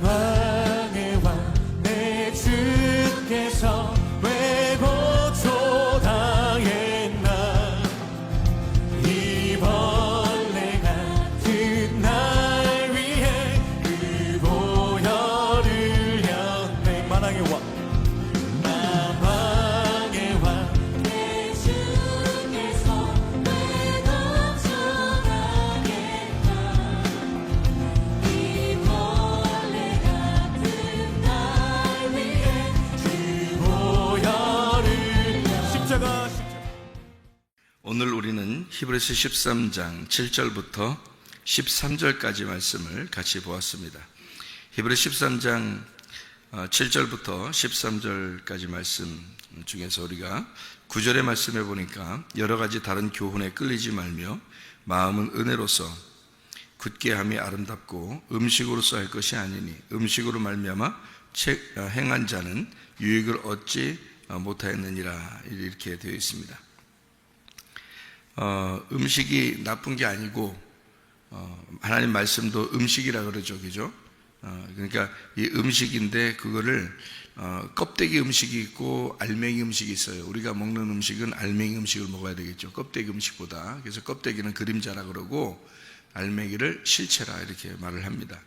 만왕의 왕 내 주께서 왜 고초당했나. 이 벌레 같은 날 위해 그 보혈을 흘렸네. 만왕의 왕 내 주께서 왜 고초당했나. 이 벌레 같은 날 위해 그 보혈을 십자가. 오늘 우리는 히브리서 13장 7절부터 13절까지 말씀을 같이 보았습니다. 히브리서 13장 7절부터 13절까지 말씀 중에서 우리가 9절의 말씀에 보니까 여러 가지 다른 교훈에 끌리지 말며 마음은 은혜로서 굳게 함이 아름답고 음식으로서 할 것이 아니니 음식으로 말미암아 행한 자는 유익을 얻지 못하였느니라, 이렇게 되어 있습니다. 음식이 나쁜 게 아니고 하나님 말씀도 음식이라 그러죠, 그죠? 그러니까 이 음식인데 그거를 껍데기 음식이 있고 알맹이 음식이 있어요. 우리가 먹는 음식은 알맹이 음식을 먹어야 되겠죠, 껍데기 음식보다. 그래서 껍데기는 그림자라 그러고 알맹이를 실체라 이렇게 말을 합니다.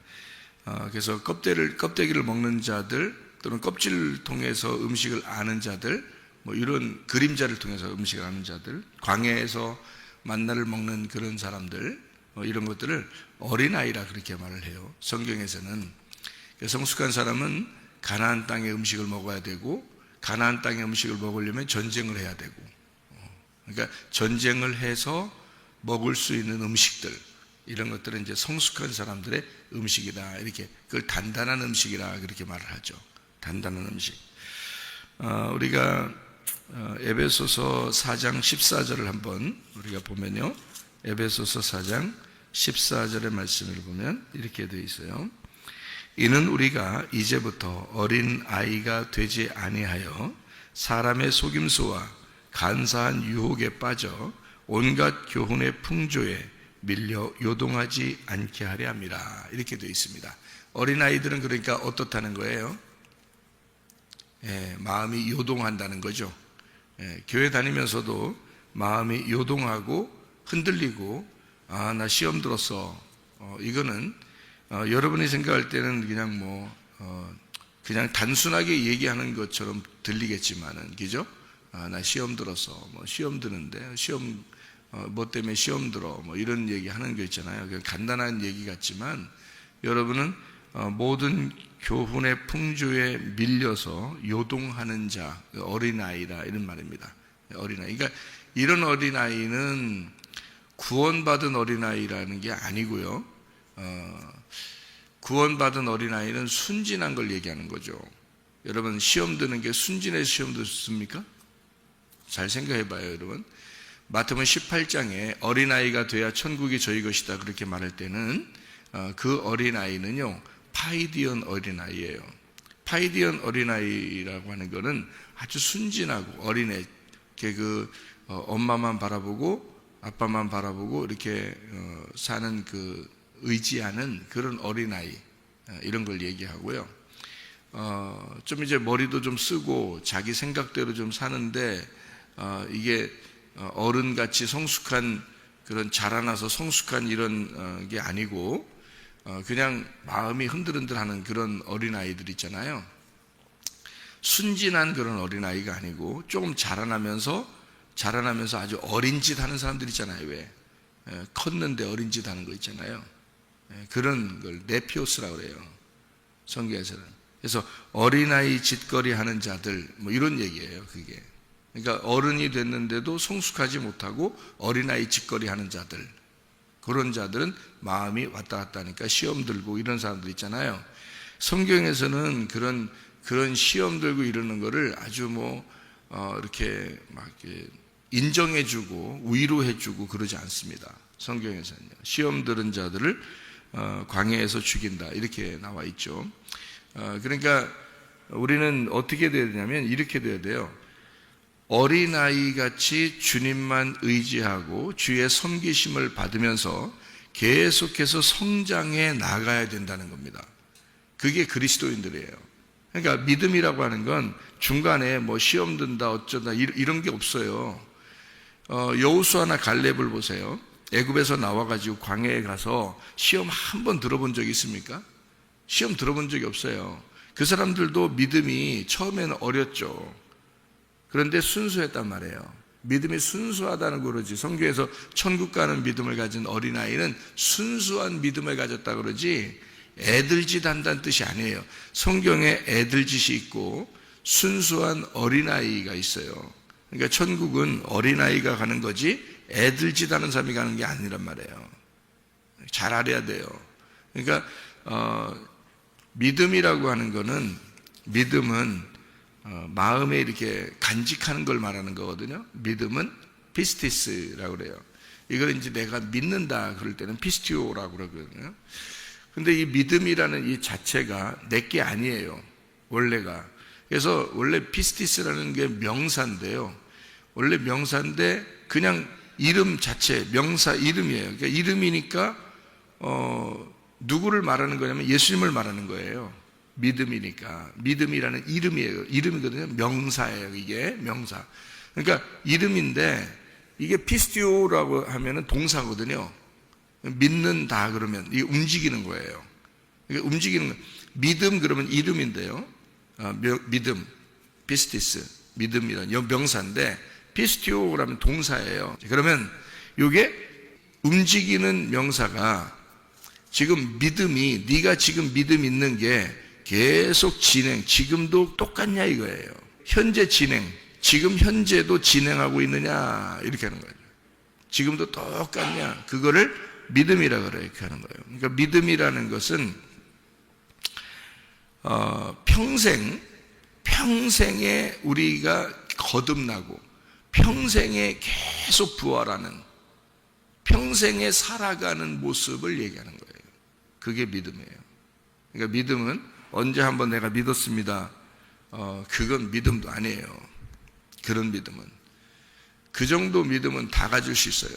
그래서 껍데기를 먹는 자들 또는 껍질을 통해서 음식을 아는 자들, 뭐 이런 그림자를 통해서 음식을 아는 자들, 광야에서 만나를 먹는 그런 사람들, 이런 것들을 어린아이라 그렇게 말을 해요. 성경에서는 성숙한 사람은 가나안 땅의 음식을 먹어야 되고, 가나안 땅의 음식을 먹으려면 전쟁을 해야 되고, 그러니까 전쟁을 해서 먹을 수 있는 음식들, 이런 것들은 이제 성숙한 사람들의 음식이다, 이렇게, 그걸 단단한 음식이라 그렇게 말을 하죠. 단단한 음식. 우리가 에베소서 4장 14절을 한번 우리가 보면요, 에베소서 4장 14절의 말씀을 보면 이렇게 되어 있어요. 이는 우리가 이제부터 어린 아이가 되지 아니하여 사람의 속임수와 간사한 유혹에 빠져 온갖 교훈의 풍조에 밀려 요동하지 않게 하려 함이라, 이렇게 되어 있습니다. 어린 아이들은 그러니까 어떻다는 거예요? 마음이 요동한다는 거죠. 교회 다니면서도 마음이 요동하고 흔들리고, 나 시험 들었어. 이거는 여러분이 생각할 때는 그냥 그냥 단순하게 얘기하는 것처럼 들리겠지만은, 그죠? 나 시험 들었어. 시험 드는데 시험 뭐 때문에 시험 들어, 이런 얘기 하는 거 있잖아요. 그냥 간단한 얘기 같지만 여러분은 모든 교훈의 풍조에 밀려서 요동하는 자, 어린아이라, 이런 말입니다. 어린아이. 그러니까 이런 어린아이는 구원받은 어린아이라는 게 아니고요. 구원받은 어린아이는 순진한 걸 얘기하는 거죠. 여러분, 시험 드는 게 순진해서 시험 듣습니까? 잘 생각해 봐요, 여러분. 마태복음 18장에 어린아이가 돼야 천국이 저희 것이다, 그렇게 말할 때는 그 어린아이는요, 파이디언 어린아이예요. 파이디언 어린아이라고 하는 거는 아주 순진하고 어린애, 엄마만 바라보고 아빠만 바라보고 이렇게 사는 그 의지하는 그런 어린아이, 이런 걸 얘기하고요. 좀 이제 머리도 좀 쓰고 자기 생각대로 좀 사는데, 이게 어른같이 성숙한, 그런 자라나서 성숙한 이런 게 아니고, 그냥 마음이 흔들흔들하는 그런 어린아이들 있잖아요. 순진한 그런 어린아이가 아니고 조금 자라나면서 아주 어린 짓 하는 사람들 있잖아요. 왜? 컸는데 어린 짓 하는 거 있잖아요. 그런 걸 네피오스라고 그래요, 성경에서는. 그래서 어린아이 짓거리 하는 자들, 이런 얘기예요, 그게. 그러니까 어른이 됐는데도 성숙하지 못하고 어린아이 짓거리 하는 자들, 그런 자들은 마음이 왔다 갔다 하니까 시험 들고 이런 사람들 있잖아요. 성경에서는 그런 시험 들고 이러는 거를 아주 이렇게 인정해주고 위로해주고 그러지 않습니다. 성경에서는요. 시험 들은 자들을 광야에서 죽인다, 이렇게 나와 있죠. 그러니까 우리는 어떻게 돼야 되냐면 이렇게 돼야 돼요. 어린아이같이 주님만 의지하고 주의 섬기심을 받으면서 계속해서 성장해 나가야 된다는 겁니다. 그게 그리스도인들이에요. 그러니까 믿음이라고 하는 건 중간에 뭐 시험 든다 어쩌다 이런 게 없어요. 여호수아나 갈렙을 보세요. 애굽에서 나와가지고 광야에 가서 시험 한 번 들어본 적이 있습니까? 시험 들어본 적이 없어요. 그 사람들도 믿음이 처음에는 어렸죠. 그런데 순수했단 말이에요. 믿음이 순수하다는 거지. 성경에서 천국 가는 믿음을 가진 어린아이는 순수한 믿음을 가졌다 그러지 애들짓 한다는 뜻이 아니에요. 성경에 애들짓이 있고 순수한 어린아이가 있어요. 그러니까 천국은 어린아이가 가는 거지 애들짓 하는 사람이 가는 게 아니란 말이에요. 잘 알아야 돼요. 그러니까 믿음이라고 하는 거는, 믿음은 마음에 이렇게 간직하는 걸 말하는 거거든요. 믿음은 피스티스라고 그래요. 이걸 이제 내가 믿는다 그럴 때는 피스티오라고 그러거든요. 근데 이 믿음이라는 이 자체가 내게 아니에요, 원래가. 그래서 원래 피스티스라는 게 명사인데요. 원래 명사인데 그냥 이름 자체, 명사 이름이에요. 그러니까 이름이니까 누구를 말하는 거냐면 예수님을 말하는 거예요. 믿음이니까. 믿음이라는 이름이에요. 이름이거든요. 명사예요. 이게 명사. 그러니까 이름인데 이게 피스티오라고 하면은 동사거든요. 믿는다 그러면 이게 움직이는 거예요. 그러니까 움직이는 거. 믿음 그러면 이름인데요. 믿음, 피스티스, 믿음이란 명사인데 피스티오라면 동사예요. 그러면 이게 움직이는 명사가 지금 믿음이, 네가 지금 믿음 있는 게 계속 진행, 지금도 똑같냐 이거예요. 현재 진행, 지금 현재도 진행하고 있느냐 이렇게 하는 거예요. 지금도 똑같냐, 그거를 믿음이라 그래 이렇게 하는 거예요. 그러니까 믿음이라는 것은 평생에 우리가 거듭나고 평생에 계속 부활하는, 평생에 살아가는 모습을 얘기하는 거예요. 그게 믿음이에요. 그러니까 믿음은 언제 한번 내가 믿었습니다, 그건 믿음도 아니에요. 그런 믿음은, 그 정도 믿음은 다 가질 수 있어요.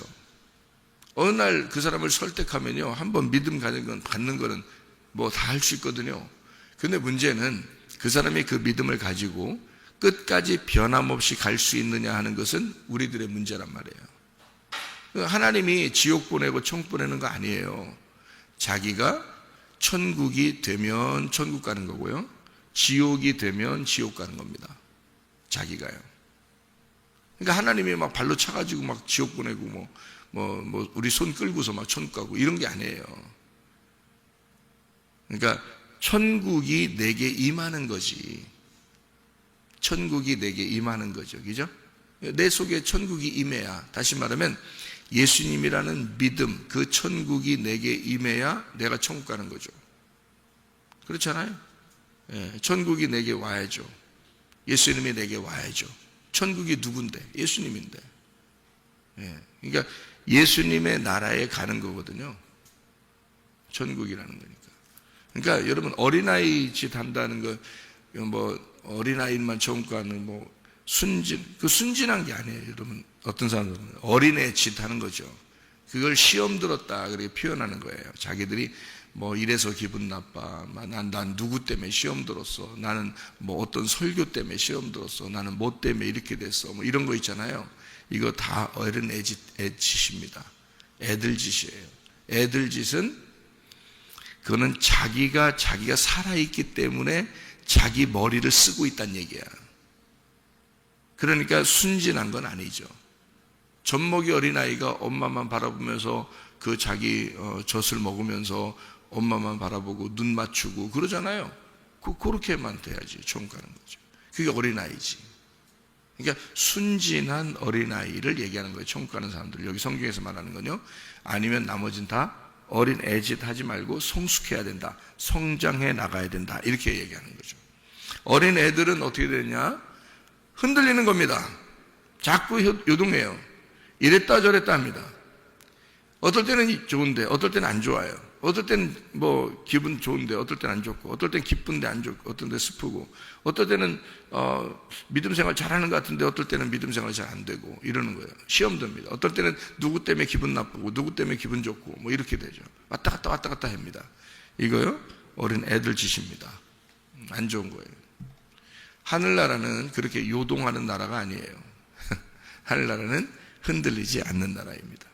어느 날 그 사람을 설득하면요, 한번 믿음 갖는 거는 뭐 다 할 수 있거든요. 근데 문제는 그 사람이 그 믿음을 가지고 끝까지 변함없이 갈 수 있느냐 하는 것은 우리들의 문제란 말이에요. 하나님이 지옥 보내고 천국 보내는 거 아니에요. 자기가 천국이 되면 천국 가는 거고요, 지옥이 되면 지옥 가는 겁니다. 자기가요. 그러니까 하나님이 막 발로 차가지고 막 지옥 보내고 뭐 우리 손 끌고서 막 천국 가고 이런 게 아니에요. 그러니까 천국이 내게 임하는 거지. 천국이 내게 임하는 거죠. 그죠? 내 속에 천국이 임해야, 다시 말하면 예수님이라는 믿음, 그 천국이 내게 임해야 내가 천국 가는 거죠. 그렇잖아요? 예, 천국이 내게 와야죠. 예수님이 내게 와야죠. 천국이 누군데? 예수님인데. 예, 그러니까 예수님의 나라에 가는 거거든요. 천국이라는 거니까. 그러니까 여러분, 어린아이 짓 한다는 거, 뭐 어린아이만 천국 가는 뭐 그 순진한 게 아니에요. 여러분, 어떤 사람들은 어린애 짓 하는 거죠. 그걸 시험 들었다 그렇게 표현하는 거예요. 자기들이 뭐 이래서 기분 나빠, 난 누구 때문에 시험 들었어, 나는 뭐 어떤 설교 때문에 시험 들었어, 나는 뭐 때문에 이렇게 됐어, 뭐 이런 거 있잖아요. 이거 다 어린애 짓입니다. 애들 짓이에요. 애들 짓은 그거는 자기가 살아있기 때문에 자기 머리를 쓰고 있다는 얘기야. 그러니까 순진한 건 아니죠. 젖먹이 어린아이가 엄마만 바라보면서 그 자기 젖을 먹으면서 엄마만 바라보고 눈 맞추고 그러잖아요. 그렇게만 돼야지 천국 가는 거죠. 그게 어린아이지. 그러니까 순진한 어린아이를 얘기하는 거예요. 천국 가는 사람들. 여기 성경에서 말하는 건요. 아니면 나머지는 다 어린 애짓 하지 말고 성숙해야 된다, 성장해 나가야 된다, 이렇게 얘기하는 거죠. 어린 애들은 어떻게 되냐? 흔들리는 겁니다. 자꾸 요동해요. 이랬다 저랬다 합니다. 어떨 때는 좋은데 어떨 때는 안 좋아요. 어떨 때는 뭐 기분 좋은데 어떨 때는 안 좋고, 어떨 때는 기쁜데 안 좋고, 어떨 때는 슬프고, 어떨 때는 믿음 생활 잘하는 것 같은데 어떨 때는 믿음 생활 잘 안 되고 이러는 거예요. 시험 듭니다. 어떨 때는 누구 때문에 기분 나쁘고 누구 때문에 기분 좋고 뭐 이렇게 되죠. 왔다 갔다 합니다. 이거요, 어린 애들 짓입니다. 안 좋은 거예요. 하늘나라는 그렇게 요동하는 나라가 아니에요. 하늘나라는 흔들리지 않는 나라입니다.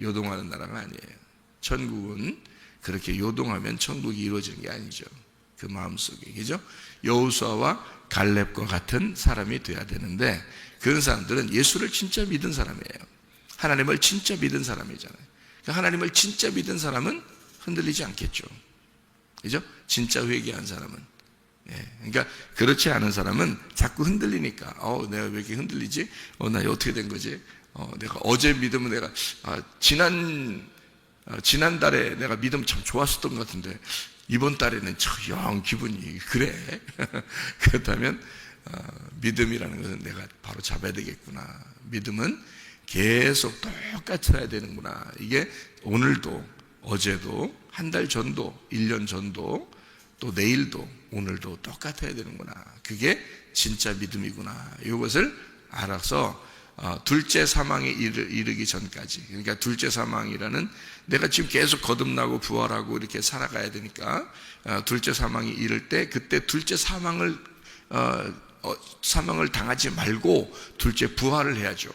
요동하는 나라가 아니에요. 천국은 그렇게 요동하면 천국이 이루어지는 게 아니죠. 그 마음속에, 그죠? 여호수아와 갈렙과 같은 사람이 돼야 되는데, 그런 사람들은 예수를 진짜 믿은 사람이에요. 하나님을 진짜 믿은 사람이잖아요. 그러니까 하나님을 진짜 믿은 사람은 흔들리지 않겠죠. 그죠? 진짜 회개한 사람은. 예. 그러니까 그렇지 않은 사람은 자꾸 흔들리니까, 내가 왜 이렇게 흔들리지? 나 어떻게 된 거지? 내가 어제 믿으면 내가, 지난달에 내가 믿음 참 좋았었던 것 같은데, 이번 달에는 영 기분이 그래. 그렇다면, 믿음이라는 것은 내가 바로 잡아야 되겠구나. 믿음은 계속 똑같이 해야 되는구나. 이게 오늘도, 어제도, 한 달 전도, 1년 전도, 또 내일도, 오늘도 똑같아야 되는구나. 그게 진짜 믿음이구나. 이것을 알아서 둘째 사망에 이르기 전까지, 그러니까 둘째 사망이라는, 내가 지금 계속 거듭나고 부활하고 이렇게 살아가야 되니까 둘째 사망이 이를 때, 그때 둘째 사망을 당하지 말고 둘째 부활을 해야죠.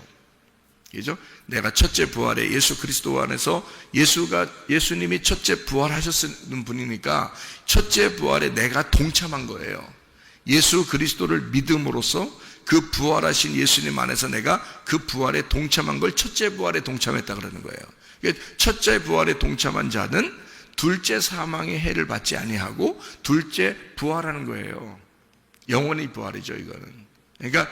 그죠? 내가 첫째 부활에 예수 그리스도 안에서 예수님이 첫째 부활하셨는 분이니까 첫째 부활에 내가 동참한 거예요. 예수 그리스도를 믿음으로써 그 부활하신 예수님 안에서 내가 그 부활에 동참한 걸 첫째 부활에 동참했다 그러는 거예요. 첫째 부활에 동참한 자는 둘째 사망의 해를 받지 아니하고 둘째 부활하는 거예요. 영원히 부활이죠, 이거는. 그러니까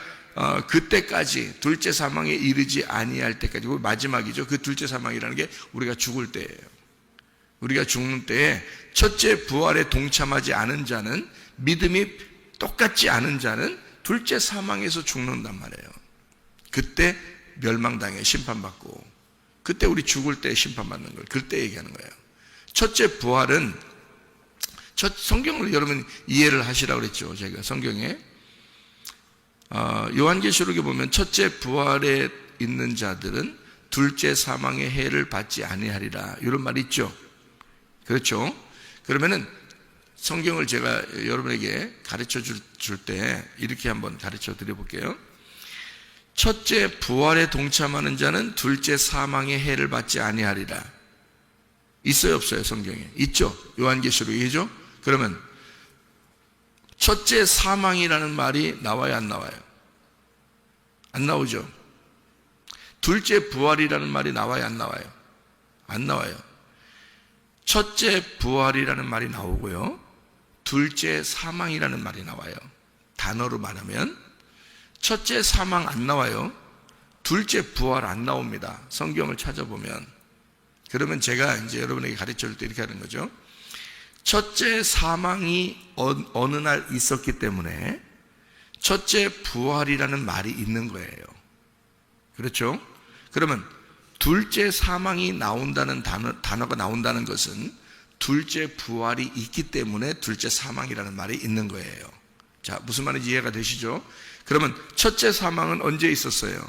그때까지 둘째 사망에 이르지 아니할 때까지, 마지막이죠. 그 둘째 사망이라는 게 우리가 죽을 때예요. 우리가 죽는 때에 첫째 부활에 동참하지 않은 자는, 믿음이 똑같지 않은 자는 둘째 사망에서 죽는단 말이에요. 그때 멸망당해 심판받고, 그때 우리 죽을 때 심판받는 걸 그때 얘기하는 거예요. 첫째 부활은, 성경을 여러분 이해를 하시라고 그랬죠. 제가 성경에 요한계시록에 보면 첫째 부활에 있는 자들은 둘째 사망의 해를 받지 아니하리라, 이런 말이 있죠. 그렇죠? 그러면은 성경을 제가 여러분에게 가르쳐 줄 때 이렇게 한번 가르쳐 드려볼게요. 첫째 부활에 동참하는 자는 둘째 사망의 해를 받지 아니하리라. 있어요, 없어요? 성경에 있죠. 요한계시록이죠. 그러면 첫째 사망이라는 말이 나와요, 안 나와요? 안 나오죠. 둘째 부활이라는 말이 나와요, 안 나와요? 안 나와요. 첫째 부활이라는 말이 나오고요, 둘째 사망이라는 말이 나와요. 단어로 말하면 첫째 사망 안 나와요. 둘째 부활 안 나옵니다. 성경을 찾아보면. 그러면 제가 이제 여러분에게 가르쳐 줄 때 이렇게 하는 거죠. 첫째 사망이 어느 날 있었기 때문에 첫째 부활이라는 말이 있는 거예요. 그렇죠? 그러면 둘째 사망이 나온다는 단어가 나온다는 것은 둘째 부활이 있기 때문에 둘째 사망이라는 말이 있는 거예요. 자, 무슨 말인지 이해가 되시죠? 그러면 첫째 사망은 언제 있었어요?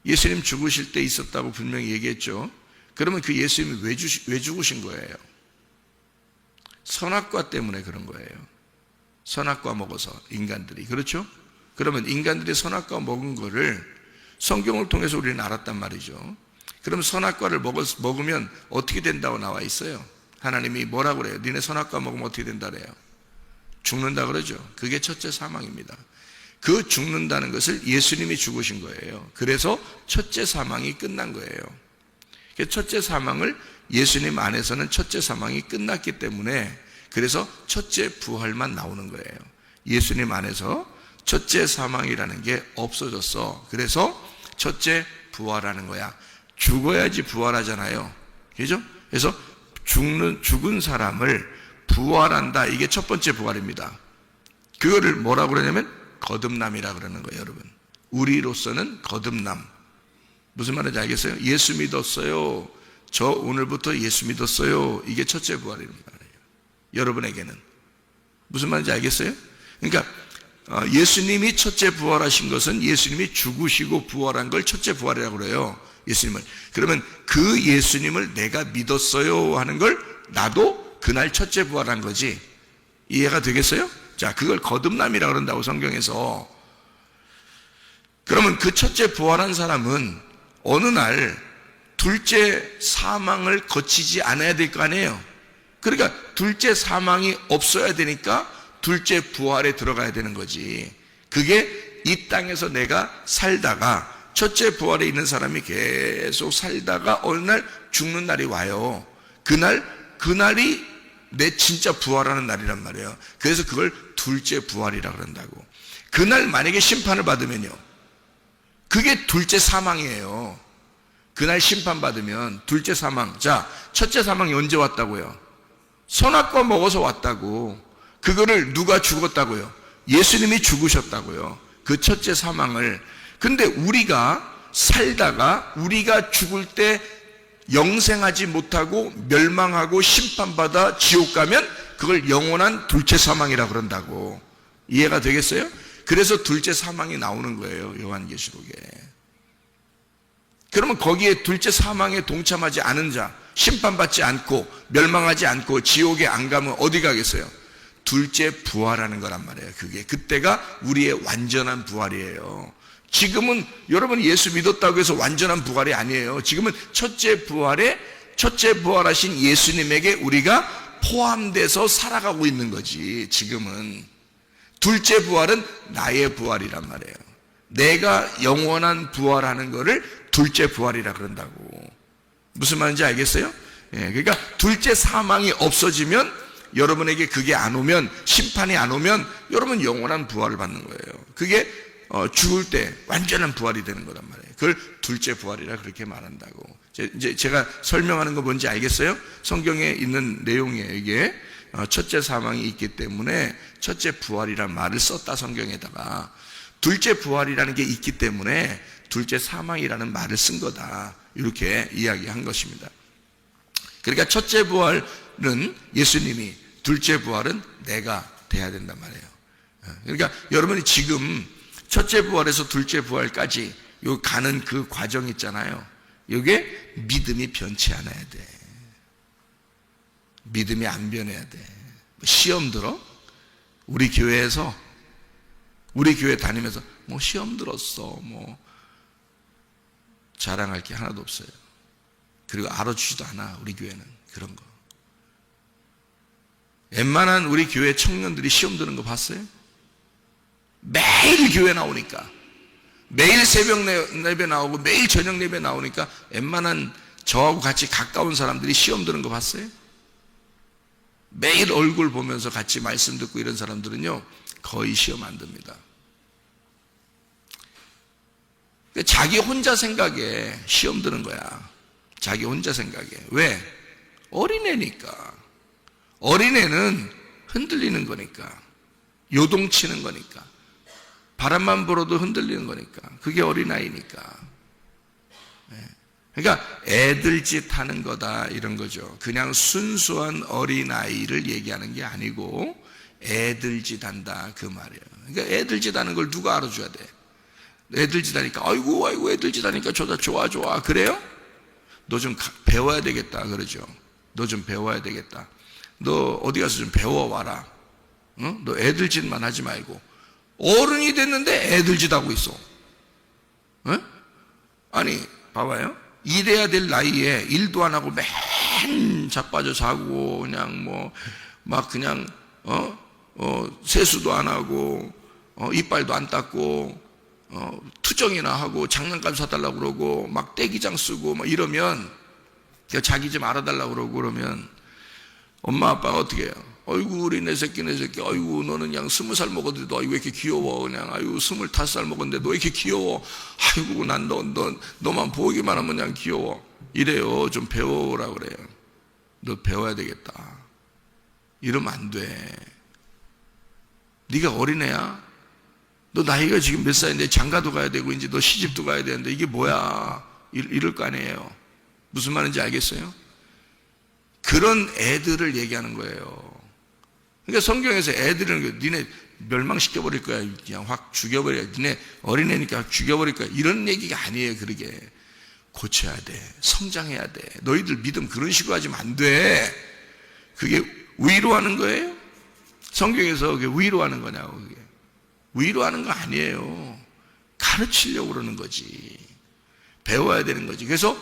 예수님 죽으실 때 있었다고 분명히 얘기했죠. 그러면 그 예수님이 왜 죽으신 거예요? 선악과 때문에 그런 거예요. 선악과 먹어서, 인간들이. 그렇죠? 그러면 인간들이 선악과 먹은 거를 성경을 통해서 우리는 알았단 말이죠. 그럼 선악과를 먹으면 어떻게 된다고 나와 있어요? 하나님이 뭐라고 그래요? 니네 선악과 먹으면 어떻게 된다 그래요? 죽는다 그러죠. 그게 첫째 사망입니다. 그 죽는다는 것을 예수님이 죽으신 거예요. 그래서 첫째 사망이 끝난 거예요. 첫째 사망을, 예수님 안에서는 첫째 사망이 끝났기 때문에, 그래서 첫째 부활만 나오는 거예요. 예수님 안에서 첫째 사망이라는 게 없어졌어. 그래서 첫째 부활하는 거야. 죽어야지 부활하잖아요. 그죠? 그래서 죽은 사람을 부활한다. 이게 첫 번째 부활입니다. 그거를 뭐라고 그러냐면 거듭남이라 그러는 거예요, 여러분. 우리로서는 거듭남. 무슨 말인지 알겠어요? 예수 믿었어요. 저 오늘부터 예수 믿었어요. 이게 첫째 부활이란 말이에요. 여러분에게는. 무슨 말인지 알겠어요? 그러니까 예수님이 첫째 부활하신 것은 예수님이 죽으시고 부활한 걸 첫째 부활이라고 그래요. 예수님을. 그러면 그 예수님을 내가 믿었어요 하는 걸 나도 그날 첫째 부활한 거지. 이해가 되겠어요? 자, 그걸 거듭남이라 그런다고 성경에서. 그러면 그 첫째 부활한 사람은 어느 날 둘째 사망을 거치지 않아야 될 거 아니에요. 그러니까 둘째 사망이 없어야 되니까 둘째 부활에 들어가야 되는 거지. 그게 이 땅에서 내가 살다가 첫째 부활에 있는 사람이 계속 살다가 어느 날 죽는 날이 와요. 그날이 내 진짜 부활하는 날이란 말이에요. 그래서 그걸 둘째 부활이라 그런다고. 그날 만약에 심판을 받으면요, 그게 둘째 사망이에요. 그날 심판받으면 둘째 사망. 자, 첫째 사망이 언제 왔다고요? 선악과 먹어서 왔다고. 그거를 누가 죽었다고요? 예수님이 죽으셨다고요. 그 첫째 사망을. 근데 우리가 살다가 우리가 죽을 때 영생하지 못하고 멸망하고 심판받아 지옥 가면 그걸 영원한 둘째 사망이라 그런다고. 이해가 되겠어요? 그래서 둘째 사망이 나오는 거예요, 요한계시록에. 그러면 거기에 둘째 사망에 동참하지 않은 자, 심판받지 않고 멸망하지 않고 지옥에 안 가면 어디 가겠어요? 둘째 부활하는 거란 말이에요. 그때가 우리의 완전한 부활이에요. 지금은 여러분 예수 믿었다고 해서 완전한 부활이 아니에요. 지금은 첫째 부활하신 예수님에게 우리가 포함돼서 살아가고 있는 거지. 지금은 둘째 부활은 나의 부활이란 말이에요. 내가 영원한 부활하는 거를 둘째 부활이라 그런다고. 무슨 말인지 알겠어요? 그러니까 둘째 사망이 없어지면, 여러분에게 그게 안 오면, 심판이 안 오면 여러분 영원한 부활을 받는 거예요. 그게 죽을 때 완전한 부활이 되는 거란 말이에요. 그걸 둘째 부활이라 그렇게 말한다고. 이제 제가 설명하는 거 뭔지 알겠어요? 성경에 있는 내용이에요. 이게 첫째 사망이 있기 때문에 첫째 부활이란 말을 썼다, 성경에다가. 둘째 부활이라는 게 있기 때문에 둘째 사망이라는 말을 쓴 거다, 이렇게 이야기한 것입니다. 그러니까 첫째 부활은 예수님이, 둘째 부활은 내가 돼야 된단 말이에요. 그러니까 여러분이 지금 첫째 부활에서 둘째 부활까지 요 가는 그 과정 있잖아요. 이게 믿음이 변치 않아야 돼. 믿음이 안 변해야 돼. 시험 들어? 우리 교회 다니면서 뭐 시험 들었어, 뭐 자랑할 게 하나도 없어요. 그리고 알아주지도 않아, 우리 교회는. 그런 거. 웬만한 우리 교회 청년들이 시험 드는 거 봤어요? 매일 교회 나오니까, 매일 새벽 예배 나오고 매일 저녁 예배 나오니까 웬만한 저하고 같이 가까운 사람들이 시험 드는 거 봤어요? 매일 얼굴 보면서 같이 말씀 듣고 이런 사람들은요, 거의 시험 안 듭니다. 자기 혼자 생각에 시험 드는 거야. 자기 혼자 생각에. 왜? 어린애니까. 어린애는 흔들리는 거니까. 요동치는 거니까. 바람만 불어도 흔들리는 거니까. 그게 어린아이니까. 그러니까 애들 짓 하는 거다, 이런 거죠. 그냥 순수한 어린아이를 얘기하는 게 아니고 애들 짓 한다, 그 말이에요. 그러니까 애들 짓 하는 걸 누가 알아줘야 돼? 애들 짓 하니까 아이고 애들 짓 하니까 좋아 그래요? 너 좀 배워야 되겠다, 그러죠. 너 좀 배워야 되겠다. 너 어디 가서 좀 배워와라. 너 애들 짓만 하지 말고. 어른이 됐는데 애들 짓 하고 있어. 아니 봐봐요. 일해야 될 나이에 일도 안 하고 맨 자빠져 자고, 그냥 뭐 막 그냥 세수도 안 하고 이빨도 안 닦고 투정이나 하고 장난감 사달라고 그러고 막 떼기장 쓰고 막 이러면, 자기 좀 알아달라고 그러고 그러면 엄마 아빠가 어떻게 해요? 아이고 우리 내 새끼 아이고 너는 그냥 20살 먹었는데도 아이고 왜 이렇게 귀여워, 그냥 아이고 25살 먹었는데 너 왜 이렇게 귀여워, 아이고 난 너만 보기만 하면 그냥 귀여워, 이래요. 좀 배워라 그래요. 너 배워야 되겠다. 이러면 안 돼. 네가 어린애야? 너 나이가 지금 몇 살인데 장가도 가야 되고 이제 너 시집도 가야 되는데 이게 뭐야, 이럴 거 아니에요. 무슨 말인지 알겠어요? 그런 애들을 얘기하는 거예요. 그러니까 성경에서 애들은 니네 멸망시켜버릴 거야, 그냥 확 죽여버려, 니네 어린애니까 확 죽여버릴 거야, 이런 얘기가 아니에요. 그러게 고쳐야 돼, 성장해야 돼. 너희들 믿음 그런 식으로 하지면 안 돼. 그게 위로하는 거예요? 성경에서 그게 위로하는 거냐고. 그게 위로하는 거 아니에요. 가르치려고 그러는 거지. 배워야 되는 거지. 그래서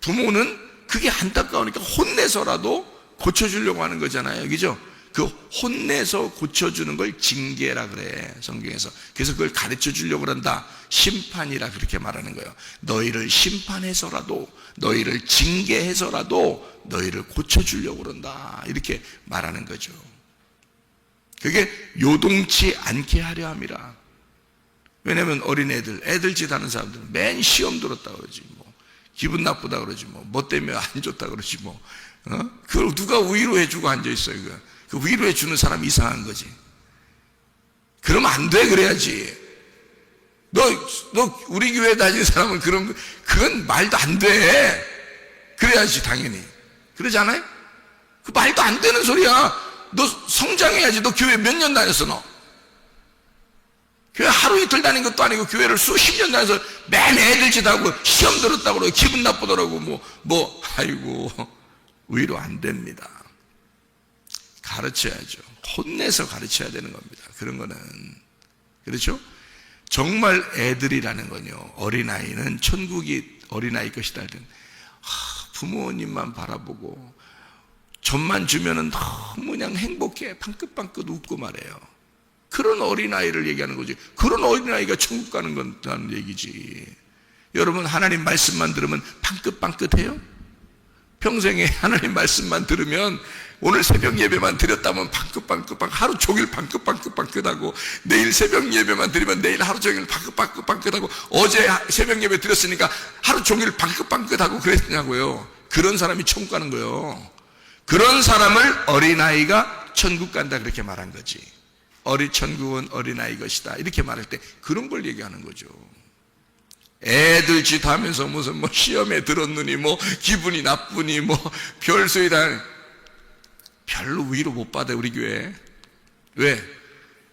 부모는 그게 안타까우니까 혼내서라도 고쳐주려고 하는 거잖아요. 그죠? 그 혼내서 고쳐주는 걸 징계라 그래, 성경에서. 그래서 그걸 가르쳐 주려고 그런다. 심판이라 그렇게 말하는 거예요. 너희를 심판해서라도, 너희를 징계해서라도 너희를 고쳐주려고 그런다. 이렇게 말하는 거죠. 그게 요동치 않게 하려 함이라. 왜냐면 어린애들, 애들 짓 하는 사람들은 맨 시험 들었다 그러지, 뭐 기분 나쁘다 그러지, 뭐 때문에 안 좋다 그러지, 그걸 누가 위로해주고 앉아있어요. 그 위로해주는 사람이 이상한 거지. 그러면 안 돼. 그래야지. 너 우리 교회 다니는 사람은 그건 말도 안 돼. 그래야지, 당연히. 그러지 않아요? 그 말도 안 되는 소리야. 너 성장해야지. 너 교회 몇 년 다녔어, 너? 교회 하루 이틀 다닌 것도 아니고 교회를 수십 년 다녀서 맨 애들 짓하고 시험 들었다고 그러고 기분 나쁘더라고. 아이고, 위로 안 됩니다. 가르쳐야죠. 혼내서 가르쳐야 되는 겁니다. 그런 거는. 그렇죠? 정말 애들이라는 건요, 어린아이는 천국이 어린아이 것이다 할 때는 부모님만 바라보고 젖만 주면은 너무 그냥 행복해. 방긋방긋 웃고 말해요. 그런 어린아이를 얘기하는 거지. 그런 어린아이가 천국 가는 건다는 얘기지. 여러분, 하나님 말씀만 들으면 방긋방긋해요? 평생에 하나님 말씀만 들으면, 오늘 새벽 예배만 드렸다면 방긋방긋 하루 종일 방긋방긋하고, 내일 새벽 예배만 드리면 내일 하루 종일 방긋방긋하고, 어제 새벽 예배 드렸으니까 하루 종일 방긋방긋하고 그랬냐고요. 그런 사람이 천국 가는 거예요. 그런 사람을 어린아이가 천국 간다 그렇게 말한 거지. 천국은 어린아이 것이다 이렇게 말할 때 그런 걸 얘기하는 거죠. 애들 짓 하면서 무슨 시험에 들었느니 기분이 나쁘니 별소리 다. 별로 위로 못 받아요, 우리 교회. 왜?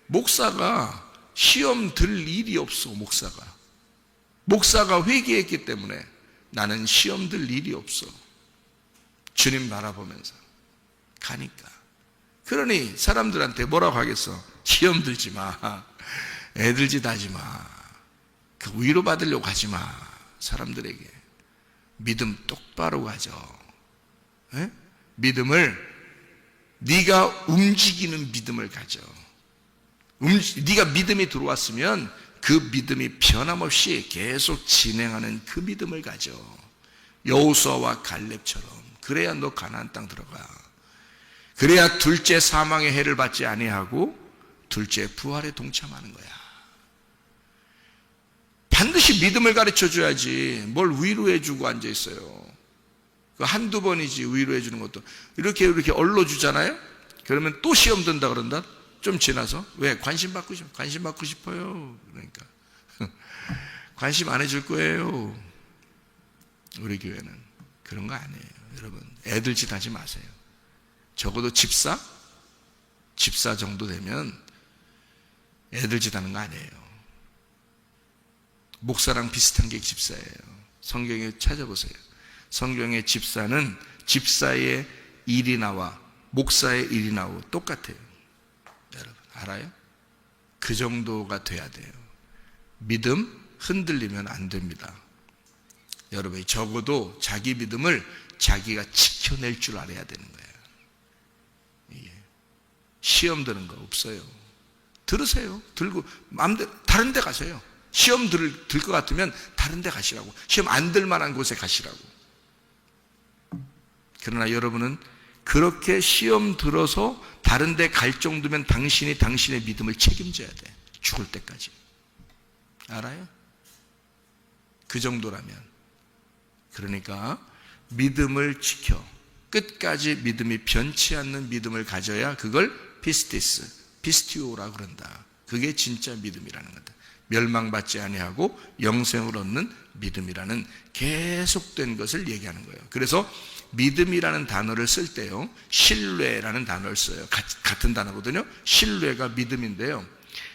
목사가 시험 들 일이 없어. 목사가 회개했기 때문에 나는 시험 들 일이 없어. 주님 바라보면서 가니까. 그러니 사람들한테 뭐라고 하겠어? 시험 들지 마. 애들 짓 하지 마. 그 위로 받으려고 하지 마. 사람들에게 믿음 똑바로 가져. 에? 믿음을, 네가 움직이는 믿음을 가져. 네가 믿음이 들어왔으면 그 믿음이 변함없이 계속 진행하는 그 믿음을 가져. 여호수아와 갈렙처럼. 그래야 너 가나안 땅 들어가. 그래야 둘째 사망의 해를 받지 아니하고 둘째 부활에 동참하는 거야. 반드시 믿음을 가르쳐 줘야지. 뭘 위로해 주고 앉아 있어요. 그 한두 번이지 위로해 주는 것도. 이렇게 얼러 주잖아요. 그러면 또 시험 든다 그런다. 좀 지나서. 왜? 관심 받고 싶어요. 그러니까 관심 안 해줄 거예요. 우리 교회는 그런 거 아니에요. 여러분, 애들 짓 하지 마세요. 적어도 집사 정도 되면 애들 짓 하는 거 아니에요. 목사랑 비슷한 게 집사예요. 성경에 찾아보세요. 성경의 집사는 집사의 일이 나와 목사의 일이 나오고 똑같아요. 여러분 알아요? 그 정도가 돼야 돼요. 믿음 흔들리면 안 됩니다. 여러분이 적어도 자기 믿음을 자기가 지켜낼 줄 알아야 되는 거예요. 이게 시험 드는 거 없어요. 들으세요. 들고 마음대로 다른 데 가세요. 시험 들 것 같으면 다른 데 가시라고. 시험 안 들 만한 곳에 가시라고. 그러나 여러분은 그렇게 시험 들어서 다른 데 갈 정도면 당신이 당신의 믿음을 책임져야 돼. 죽을 때까지. 알아요? 그 정도라면. 그러니까 믿음을 지켜 끝까지 믿음이 변치 않는 믿음을 가져야 그걸 피스티오라 그런다. 그게 진짜 믿음이라는 거다. 멸망받지 아니하고 영생을 얻는 믿음이라는 계속된 것을 얘기하는 거예요. 그래서 믿음이라는 단어를 쓸 때요, 신뢰라는 단어를 써요. 같은 단어거든요. 신뢰가 믿음인데요,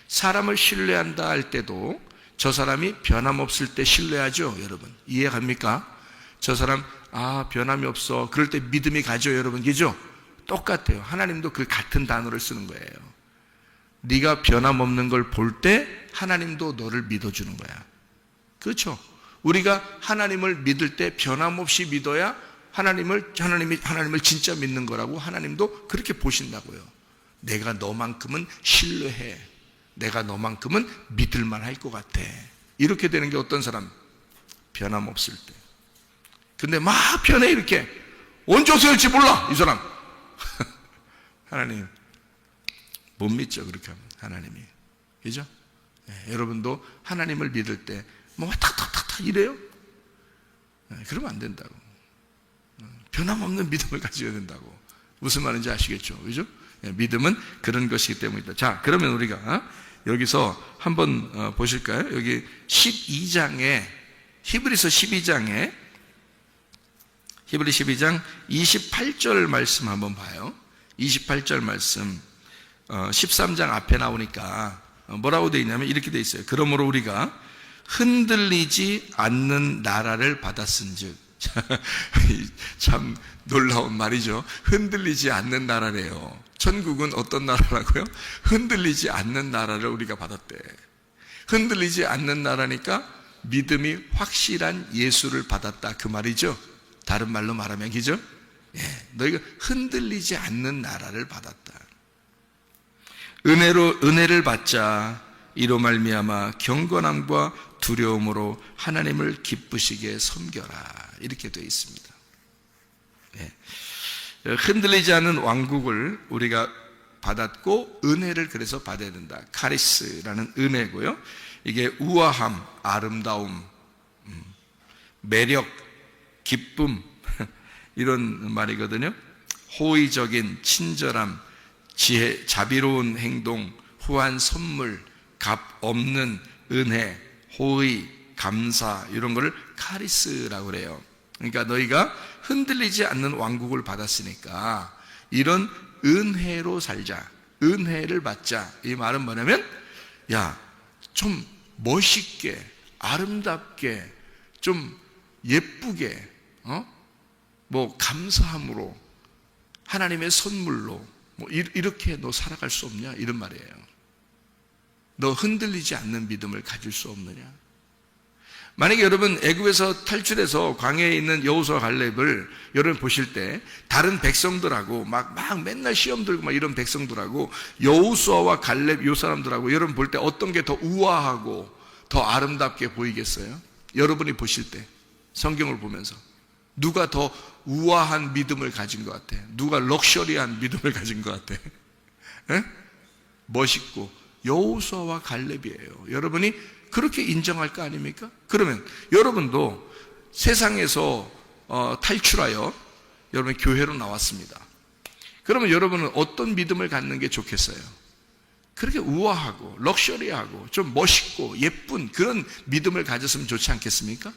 사람을 신뢰한다 할 때도 저 사람이 변함없을 때 신뢰하죠. 여러분 이해갑니까? 저 사람 변함이 없어. 그럴 때 믿음이 가죠. 여러분 그죠? 똑같아요. 하나님도 그 같은 단어를 쓰는 거예요. 네가 변함없는 걸 볼 때 하나님도 너를 믿어주는 거야. 그렇죠? 우리가 하나님을 믿을 때 변함없이 믿어야 하나님을 진짜 믿는 거라고 하나님도 그렇게 보신다고요. 내가 너만큼은 신뢰해. 내가 너만큼은 믿을만 할 것 같아. 이렇게 되는 게 어떤 사람? 변함없을 때. 근데 막 변해 이렇게. 언제 어떻게 될지 몰라 이 사람. 하나님 못 믿죠. 그렇게 하면 하나님이. 그죠? 네, 여러분도 하나님을 믿을 때 뭐 탁탁탁탁 이래요? 네, 그러면 안 된다고. 변함없는 믿음을 가져야 된다고. 무슨 말인지 아시겠죠? 그죠? 네, 믿음은 그런 것이기 때문이다. 자, 그러면 우리가 여기서 한번 보실까요? 여기 12장에 히브리서 12장 28절 말씀 한번 봐요. 28절 말씀 13장 앞에 나오니까 뭐라고 되어 있냐면 이렇게 되어 있어요. 그러므로 우리가 흔들리지 않는 나라를 받았은즉. 참 놀라운 말이죠. 흔들리지 않는 나라래요. 천국은 어떤 나라라고요? 흔들리지 않는 나라를 우리가 받았대. 흔들리지 않는 나라니까 믿음이 확실한 예수를 받았다 그 말이죠. 다른 말로 말하면 그죠? 예, 너희가 흔들리지 않는 나라를 받았다. 은혜를 받자 이로 말미암아 경건함과 두려움으로 하나님을 기쁘시게 섬겨라. 이렇게 되어 있습니다. 예. 흔들리지 않는 왕국을 우리가 받았고 은혜를 그래서 받아야 된다. 카리스라는 은혜고요. 이게 우아함, 아름다움, 매력, 기쁨 이런 말이거든요. 호의적인 친절함, 지혜, 자비로운 행동, 후한 선물, 값 없는 은혜, 호의, 감사 이런 거를 카리스라고 그래요. 그러니까 너희가 흔들리지 않는 왕국을 받았으니까 이런 은혜로 살자. 은혜를 받자. 이 말은 뭐냐면 야, 좀 멋있게, 아름답게, 좀 예쁘게, 뭐 감사함으로 하나님의 선물로 뭐 이렇게 너 살아갈 수 없냐? 이런 말이에요. 너 흔들리지 않는 믿음을 가질 수 없느냐? 만약에 여러분 애굽에서 탈출해서 광야에 있는 여호수아 갈렙을 여러분 보실 때 다른 백성들하고 막 맨날 시험 들고 막 이런 백성들하고 여호수아와 갈렙 요 사람들하고 여러분 볼 때 어떤 게 더 우아하고 더 아름답게 보이겠어요? 여러분이 보실 때 성경을 보면서 누가 더 우아한 믿음을 가진 것 같아? 누가 럭셔리한 믿음을 가진 것 같아? 에? 멋있고 여호수아와 갈렙이에요. 여러분이 그렇게 인정할 거 아닙니까? 그러면 여러분도 세상에서 탈출하여 여러분 교회로 나왔습니다. 그러면 여러분은 어떤 믿음을 갖는 게 좋겠어요? 그렇게 우아하고 럭셔리하고 좀 멋있고 예쁜 그런 믿음을 가졌으면 좋지 않겠습니까?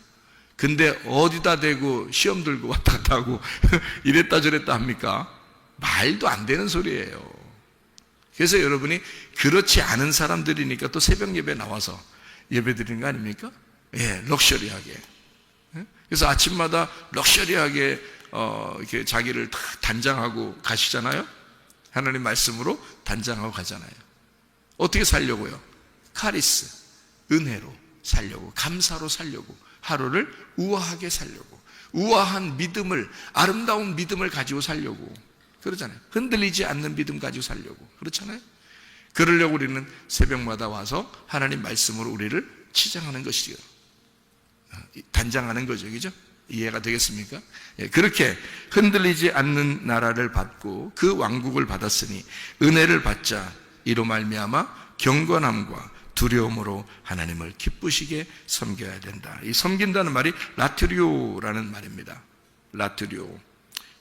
근데 어디다 대고 시험 들고 왔다 갔다 하고 이랬다 저랬다 합니까? 말도 안 되는 소리예요. 그래서 여러분이 그렇지 않은 사람들이니까 또 새벽 예배 나와서 예배 드리는 거 아닙니까? 예, 럭셔리하게. 그래서 아침마다 럭셔리하게 이렇게 자기를 다 단장하고 가시잖아요. 하나님 말씀으로 단장하고 가잖아요. 어떻게 살려고요? 카리스, 은혜로 살려고, 감사로 살려고, 하루를 우아하게 살려고, 우아한 믿음을, 아름다운 믿음을 가지고 살려고 그러잖아요. 흔들리지 않는 믿음 가지고 살려고 그렇잖아요. 그러려고 우리는 새벽마다 와서 하나님 말씀으로 우리를 치장하는 것이죠. 단장하는 거죠. 그죠? 이해가 되겠습니까? 예, 그렇게 흔들리지 않는 나라를 받고 그 왕국을 받았으니 은혜를 받자 이로 말미암아 경건함과 두려움으로 하나님을 기쁘시게 섬겨야 된다. 이 섬긴다는 말이 라트리오라는 말입니다. 라트리오.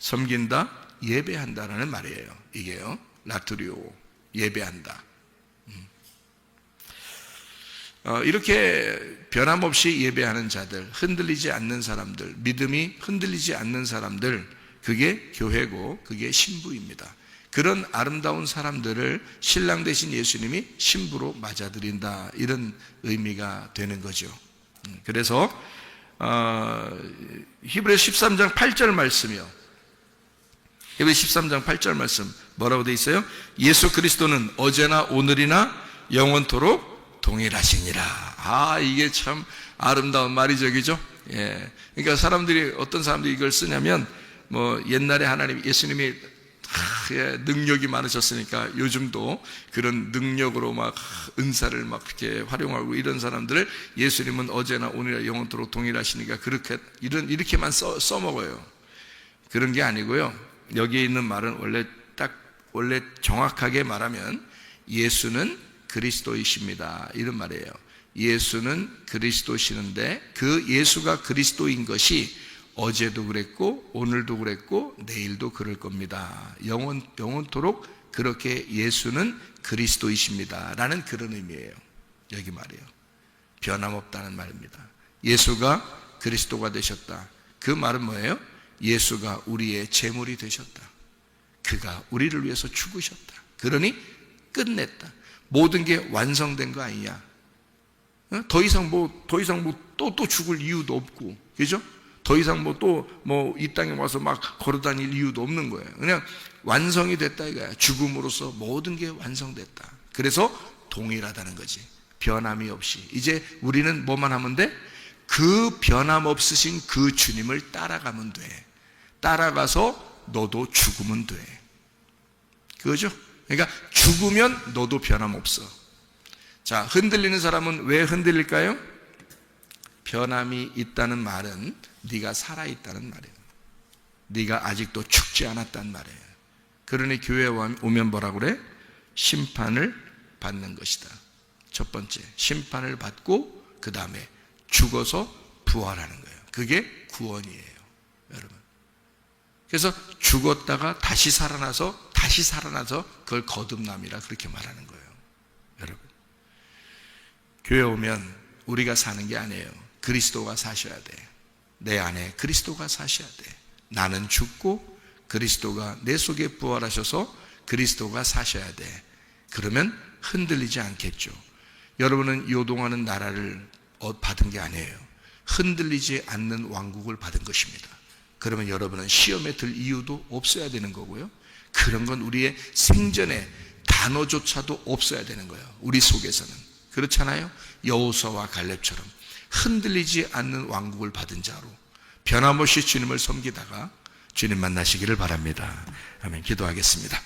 섬긴다, 예배한다라는 말이에요. 이게요. 라트리오. 예배한다. 이렇게 변함없이 예배하는 자들, 흔들리지 않는 사람들, 믿음이 흔들리지 않는 사람들, 그게 교회고 그게 신부입니다. 그런 아름다운 사람들을 신랑 되신 예수님이 신부로 맞아들인다, 이런 의미가 되는 거죠. 그래서 히브리서 13장 8절 말씀이요, 히브리서 13장 8절 말씀 뭐라고 돼 있어요? 예수 그리스도는 어제나 오늘이나 영원토록 동일하시니라. 아, 이게 참 아름다운 말이죠, 그죠? 예. 그러니까 어떤 사람들이 이걸 쓰냐면, 옛날에 예수님이 능력이 많으셨으니까 요즘도 그런 능력으로 막 은사를 막 이렇게 활용하고 이런 사람들을 예수님은 어제나 오늘이나 영원토록 동일하시니까 이렇게만 써먹어요. 그런 게 아니고요. 여기에 있는 말은 원래 정확하게 말하면 예수는 그리스도이십니다. 이런 말이에요. 예수는 그리스도시는데 그 예수가 그리스도인 것이 어제도 그랬고 오늘도 그랬고 내일도 그럴 겁니다. 영원토록 그렇게 예수는 그리스도이십니다. 라는 그런 의미예요. 여기 말이에요. 변함없다는 말입니다. 예수가 그리스도가 되셨다. 그 말은 뭐예요? 예수가 우리의 제물이 되셨다. 그가 우리를 위해서 죽으셨다. 그러니 끝냈다. 모든 게 완성된 거 아니냐? 더 이상 또 죽을 이유도 없고, 그죠? 더 이상 이 땅에 와서 막 걸어 다닐 이유도 없는 거예요. 그냥 완성이 됐다 이거야. 죽음으로써 모든 게 완성됐다. 그래서 동일하다는 거지. 변함이 없이. 이제 우리는 뭐만 하면 돼? 그 변함 없으신 그 주님을 따라가면 돼. 따라가서 너도 죽으면 돼. 그거죠? 그러니까 죽으면 너도 변함 없어. 자, 흔들리는 사람은 왜 흔들릴까요? 변함이 있다는 말은 네가 살아있다는 말이에요. 네가 아직도 죽지 않았다는 말이에요. 그러니 교회에 오면 뭐라고 그래? 심판을 받는 것이다. 첫 번째, 심판을 받고 그 다음에 죽어서 부활하는 거예요. 그게 구원이에요, 여러분. 그래서 죽었다가 다시 살아나서 그걸 거듭남이라 그렇게 말하는 거예요, 여러분. 교회 오면 우리가 사는 게 아니에요. 그리스도가 사셔야 돼. 내 안에 그리스도가 사셔야 돼. 나는 죽고 그리스도가 내 속에 부활하셔서 그리스도가 사셔야 돼. 그러면 흔들리지 않겠죠. 여러분은 요동하는 나라를 받은 게 아니에요. 흔들리지 않는 왕국을 받은 것입니다. 그러면 여러분은 시험에 들 이유도 없어야 되는 거고요. 그런 건 우리의 생전에 단어조차도 없어야 되는 거예요. 우리 속에서는. 그렇잖아요. 여호수아와 갈렙처럼 흔들리지 않는 왕국을 받은 자로 변함없이 주님을 섬기다가 주님 만나시기를 바랍니다. 아멘. 기도하겠습니다.